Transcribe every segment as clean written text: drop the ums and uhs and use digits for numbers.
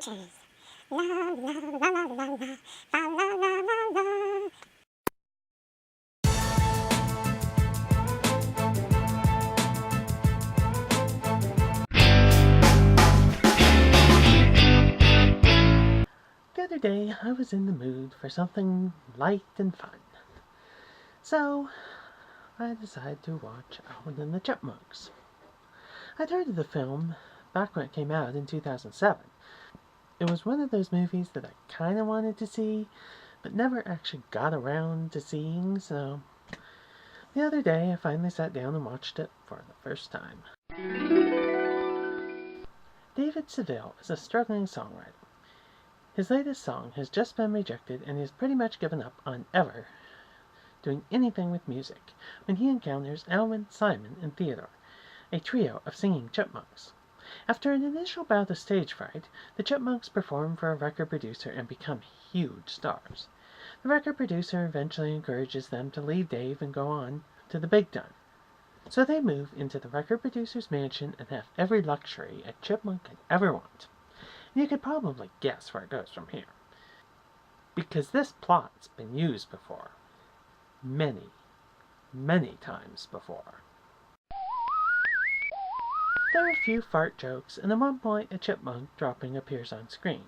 adventures. La la la la la la, la la la la la. The other day, I was in the mood for something light and fun. So, I decided to watch Alvin the Chipmunks. I'd heard of the film back when it came out in 2007. It was one of those movies that I kind of wanted to see, but never actually got around to seeing, so the other day I finally sat down and watched it for the first time. David Seville is a struggling songwriter. His latest song has just been rejected, and he has pretty much given up on ever doing anything with music when he encounters Alvin, Simon, and Theodore, a trio of singing chipmunks. After an initial bout of stage fright, the chipmunks perform for a record producer and become huge stars. The record producer eventually encourages them to leave Dave and go on to the big time. So they move into the record producer's mansion and have every luxury a chipmunk could ever want. And you could probably guess where it goes from here. Because this plot's been used before. Many, many times before. There are a few fart jokes, and at one point a chipmunk dropping appears on screen.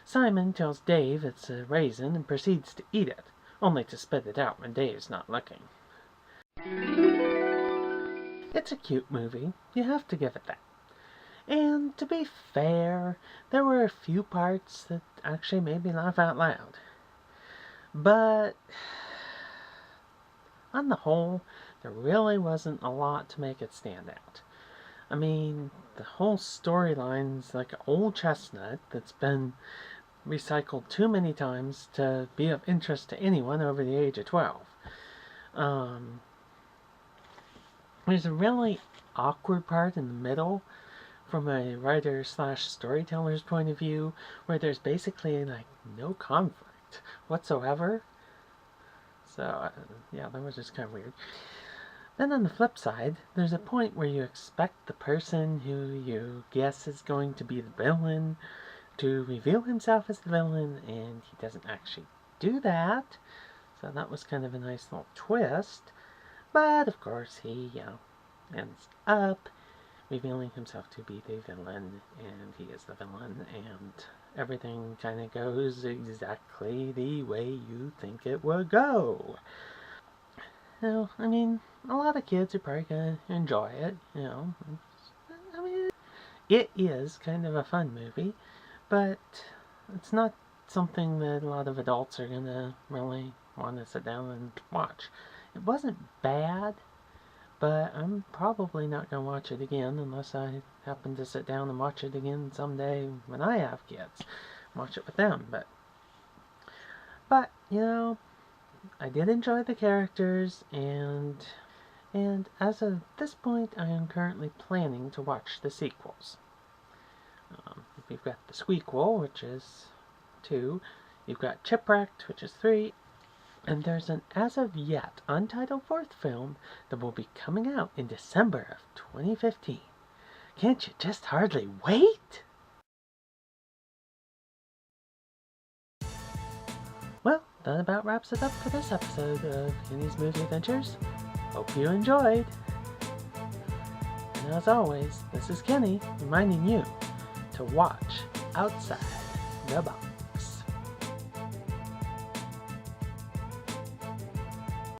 Simon tells Dave it's a raisin and proceeds to eat it, only to spit it out when Dave's not looking. It's a cute movie, you have to give it that. And to be fair, there were a few parts that actually made me laugh out loud. But on the whole, there really wasn't a lot to make it stand out. I mean, the whole storyline's like an old chestnut that's been recycled too many times to be of interest to anyone over the age of 12. There's a really awkward part in the middle from a writer/storyteller's point of view where there's basically like no conflict whatsoever. So, yeah, that was just kind of weird. Then on the flip side, there's a point where you expect the person who you guess is going to be the villain to reveal himself as the villain, and he doesn't actually do that. So that was kind of a nice little twist. But, of course, he, ends up revealing himself to be the villain, and he is the villain, and everything kind of goes exactly the way you think it would go. So, I mean, a lot of kids are probably going to enjoy it, I mean, it is kind of a fun movie, but it's not something that a lot of adults are going to really want to sit down and watch. It wasn't bad, but I'm probably not going to watch it again unless I happen to sit down and watch it again someday when I have kids. Watch it with them, but I did enjoy the characters, and as of this point, I am currently planning to watch the sequels. You've got the Squeakquel, which is 2. You've got Chipwrecked, which is 3. And there's an as of yet untitled 4th film that will be coming out in December of 2015. Can't you just hardly wait? Well, that about wraps it up for this episode of Kenny's Movie Adventures. Hope you enjoyed. And as always, this is Kenny reminding you to watch outside the box.